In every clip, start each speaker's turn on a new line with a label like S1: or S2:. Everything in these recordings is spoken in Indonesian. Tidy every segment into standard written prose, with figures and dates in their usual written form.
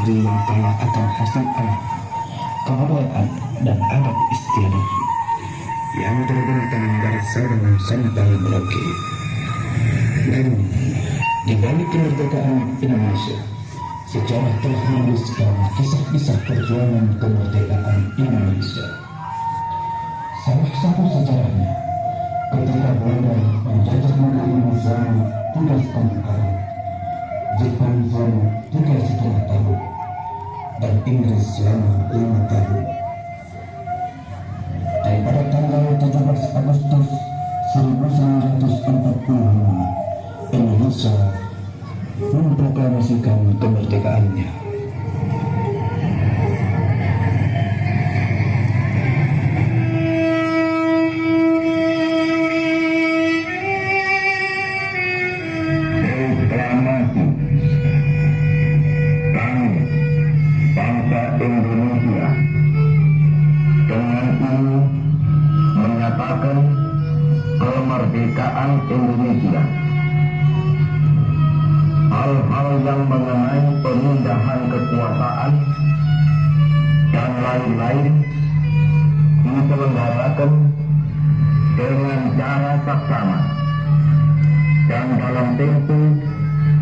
S1: negeri yang kaya akan hasil alam, kebudayaan, dan adat istiadat yang terbentang dari Sabang sampai Merauke. Namun, di balik kemerdekaan Indonesia, sejarah telah menuliskan kisah-kisah perjuangan kemerdekaan Indonesia. Salah satu sejarahnya, ketika Belanda menjajah negeri Indonesia 13 tahun lalu, Jepang selama 3,5 tahun, dan Inggris selama 5 tahun. Dan pada tanggal 17 Agustus 1945, Indonesia memproklamasikan kemerdekaannya. Proklamasi kami, bangsa Indonesia, dengan ini menyatakan kemerdekaan Indonesia. Hal-hal yang mengenai pemindahan kekuasaan dan lain-lain diselenggarakan dengan cara saksama dan dalam tempo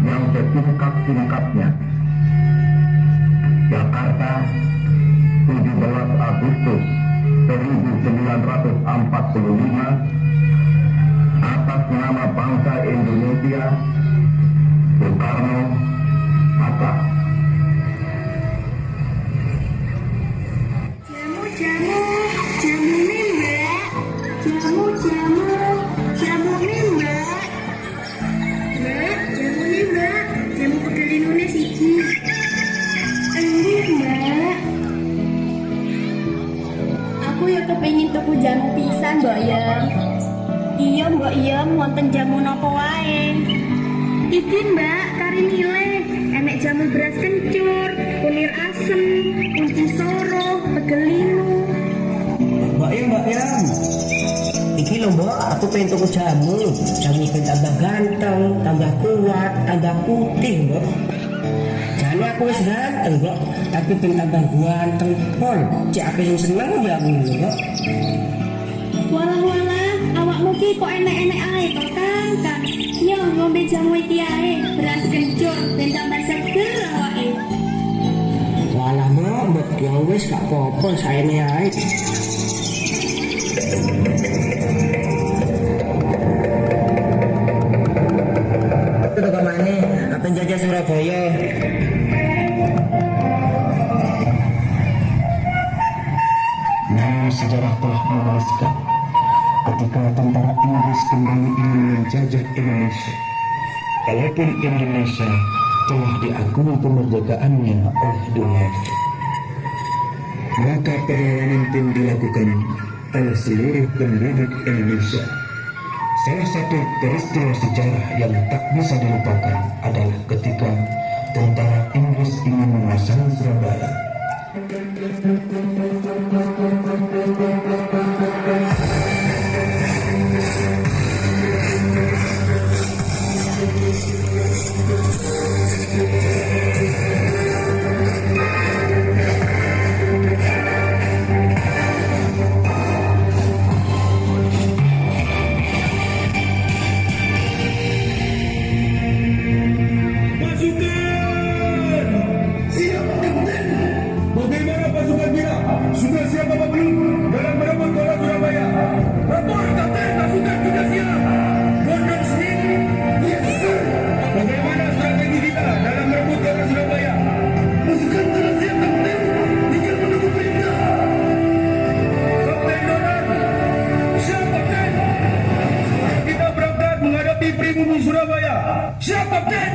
S1: yang sesingkat-singkatnya. Jakarta, 17 Agustus 1945, atas nama bangsa Indonesia, Soekarno-Hatta.
S2: Jamu nih mbak, jamu nih mbak, jamu nih mbak, jamu pegelinune siji. Enggak mbak, aku ya kepengin tuku jamu pisan mbak ya. Iya mbak iya, wonten jamu nopo wae. Iki mbak, kari nile, enek jamu beras kencur, kunir asem, kunci soro, pegelinu.
S3: Mbak Yam, iki lho mbak, aku pengen tuku jamu pengen tambah ganteng, tambah kuat, tambah putih mbak. Jane aku wis ganteng mbak, tapi pengen tambah ganteng pol, cek aku yang seneng mbak mbak.
S2: Walah, awakmu ki kok enek-enek ae kok Kang. Yo ngombe jamu iki ae, beras kencur ben tambah seger awake.
S3: Walah mbak, ya wis gak apa-apa, saene ae. Itu ke mana? Apa penjajah Surabaya?
S1: Nah, sejarah telah menuliskan ketika tentara Inggris kembali ingin menjajah Indonesia. Walaupun Indonesia telah diakui kemerdekaannya oleh dunia, maka perlawanan pun dilakukan oleh seluruh penduduk Indonesia. Salah satu peristiwa sejarah yang tak bisa dilupakan adalah ketika tentara Inggris ingin menguasai Surabaya.
S4: Sudah siap apa belum dalam merebut kota Surabaya? Rapor Kapten, pasukan sudah siap. Gondong sendiri. Yes sir. Bagaimana strategi kita dalam merebut kota Surabaya? Pasukan sudah siap Kapten, tinggal menunggu perintah. Kapten Donald, siap Kapten. Kita berangkat menghadapi pribumi Surabaya. Siap Kapten.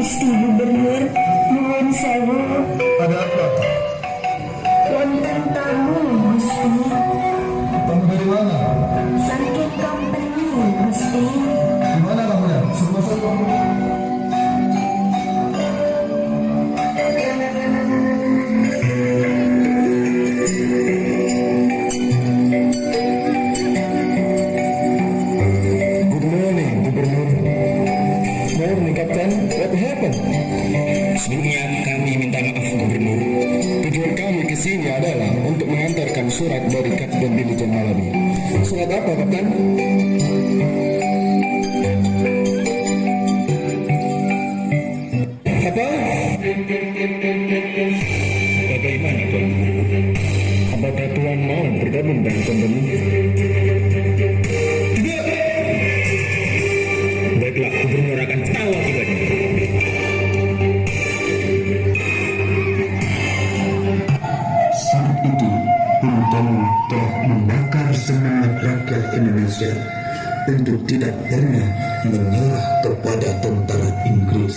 S2: Gusti Gubernur, nuwun sewu.
S4: Ada apa?
S2: Wonten tamu, Gusti.
S4: Kamu dari mana?
S2: Saking company, Gusti.
S4: Di mana kamu ya? Suruh masuk.
S5: Misinya adalah untuk mengantarkan surat dari Kapten Dilijen Malabi. Surat apa, Kapten? Apa?
S4: Bagaimana Tuan? Apakah Tuan mau bergabung dengan company? Baiklah, gubernur akan tahu akibatnya.
S1: Saat itu, Bung Tomo telah membakar semangat rakyat Indonesia untuk tidak pernah menyerah kepada tentara Inggris.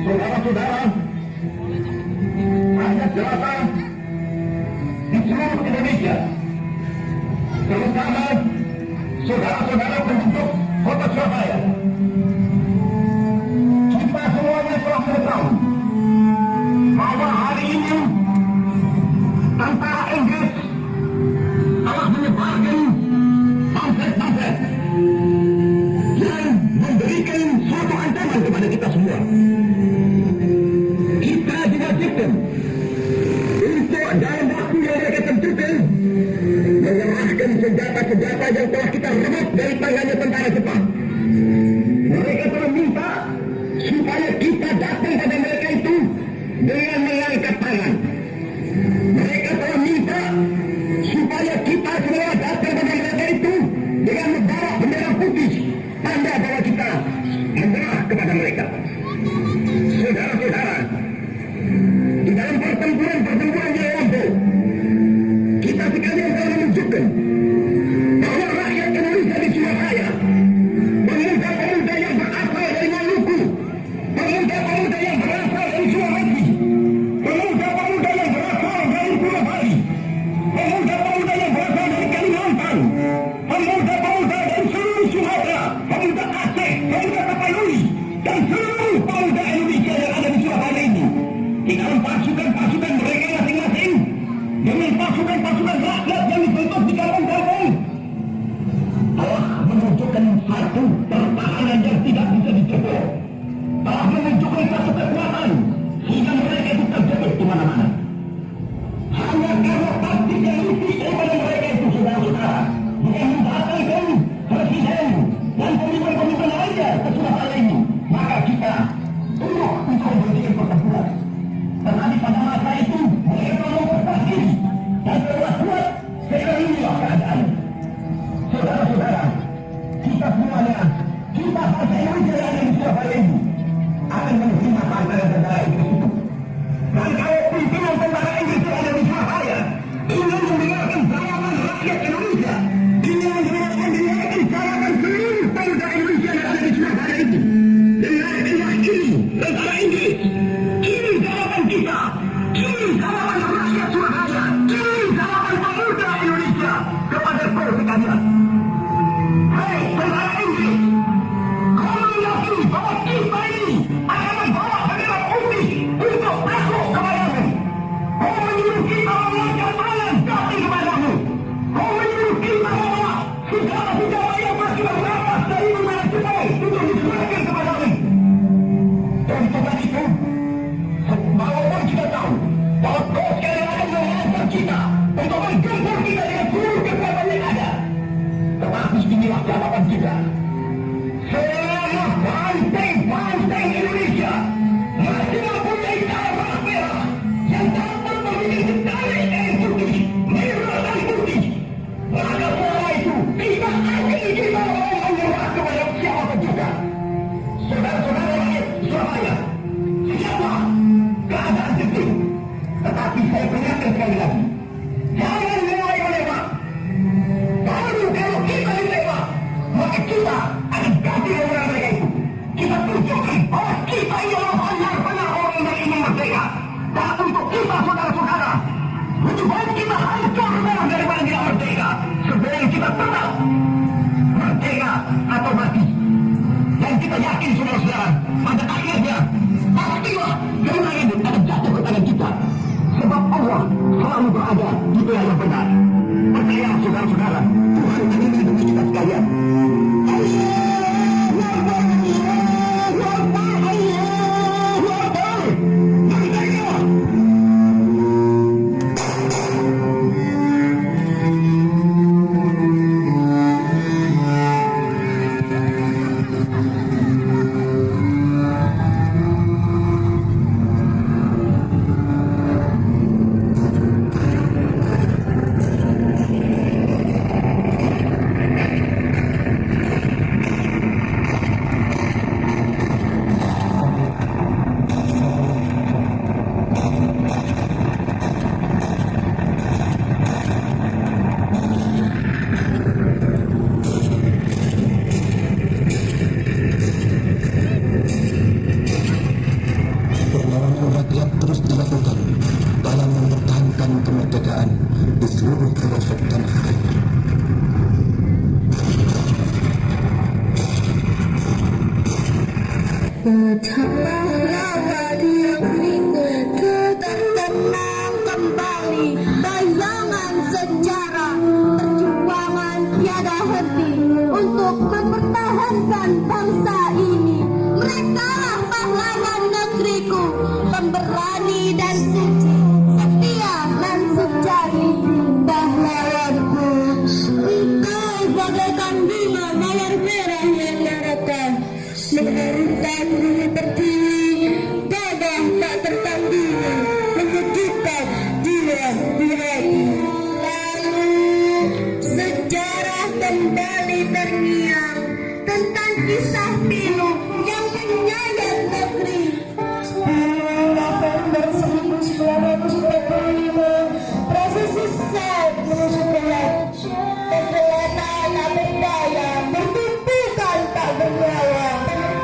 S4: Saudara-saudara, ada jelata di seluruh Indonesia, terutama saudara-saudara penduduk kota Surabaya. Kita semuanya telah mengetahui bahwa hari ini tentara Inggris telah menyebarkan pamflet-pamflet yang memberikan suatu ancaman kepada kita semua. Kita diwajibkan untuk dalam waktu yang mereka tentukan menyerahkan senjata-senjata yang telah kita rebut dari tangannya tentara Jepang. Mereka telah minta supaya kita datang pada mereka itu dengan mengangkat tangan. Mereka telah minta supaya kita semua datang pada mereka itu dengan membawa bendera putih, tanda bahwa kita menyerah kepada mereka. Saudara-saudara, di dalam pertempuran yang lampau, kita sekalian telah menunjukkan bahwa rakyat Indonesia di Surabaya, pemuda-pemuda yang berasal dari Maluku, pemuda-pemuda yang berasal dari Sulawesi, pemuda-pemuda yang berasal dari Pulau Bali, pemuda-pemuda yang berasal dari Kalimantan, pemuda-pemuda dari seluruh Sumatera, pemuda Aceh, pemuda Tapanuli, dan seluruh pemuda Indonesia yang ada di Surabaya ini, di dalam pasukan-pasukan mereka masing-masing, dengan pasukan-pasukan rakyat yang dibentuk di kampung-kampung, telah menunjukkan satu pertahanan yang tidak bisa dicebol, telah menunjukkan satu kekuatan sehingga mereka itu terjebak di mana-mana. Hanya karena taktik yang lupis daripada mereka itu, saudara-saudara, bukan mendatangkan presiden dan pemimpin-pemimpin lainnya ke Surabaya ini, maka kita tunduk untuk menghentikan pertempuran. Tetapi pada masa itu mereka memperkuat diri dan berbuat kuat. Sekarang inilah keadaan. Saudara-saudara, kita semuanya lagi. Jangan lewat-lewat. Kalau kita lewat, maka kita akan ganti orang mereka itu. Kita tunjukkan bahwa kita ialah benar-benar orang yang ingin merdeka. Dan untuk kita, saudara-saudara, lebih baik kita hancur memang daripada tidak merdeka. Sebelum kita tetap merdeka atau mati. Dan kita yakin, saudara-saudara, pada akhirnya pastilah dunia ini akan jatuh ke tangan kita. Sebab Allah selalu berada di pihak yang benar. Percaya, saudara-saudara, Tuhan akan melindungi kita sekalian.
S1: Perlawanan rakyat terus dilakukan dalam mempertahankan kemerdekaan di seluruh pelosok tanah air.
S2: Betapa diriku tetap tenang kembali. Bayangan sejarah perjuangan tiada henti untuk mempertahankan bangsa ini. Mereka lah pahlawan negeriku, pemberani dan suci, setia dan sejati. Pahlawanku, engkau bagaikan bunga mawar merah yang merekah, mengharumkan bumi pertiwi, gagah tak tertandingi, mengejutkan jiwa di hati. Lalu sejarah kembali terngiang tentang kisah pilu yang menyayat negeri. 10 November 1945, prosesi saat menuju gelap. Penjelata tak berdaya, bertumpukan tak bernyawa,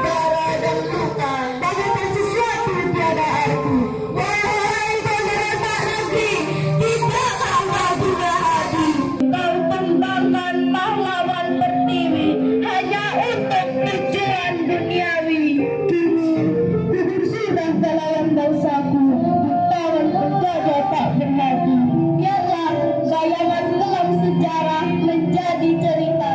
S2: darah dan luka, bagaikan sesuatu tiada arti. Wahai pemerintah negeri, kita tak guna hati. Kau kembangkan pahlawan pertiwi hanya untuk tujuan duniawi. Gugur sudah galawan bangsaku, tangan penjaga tak bernadi. Biarlah bayangan kelam sejarah menjadi cerita.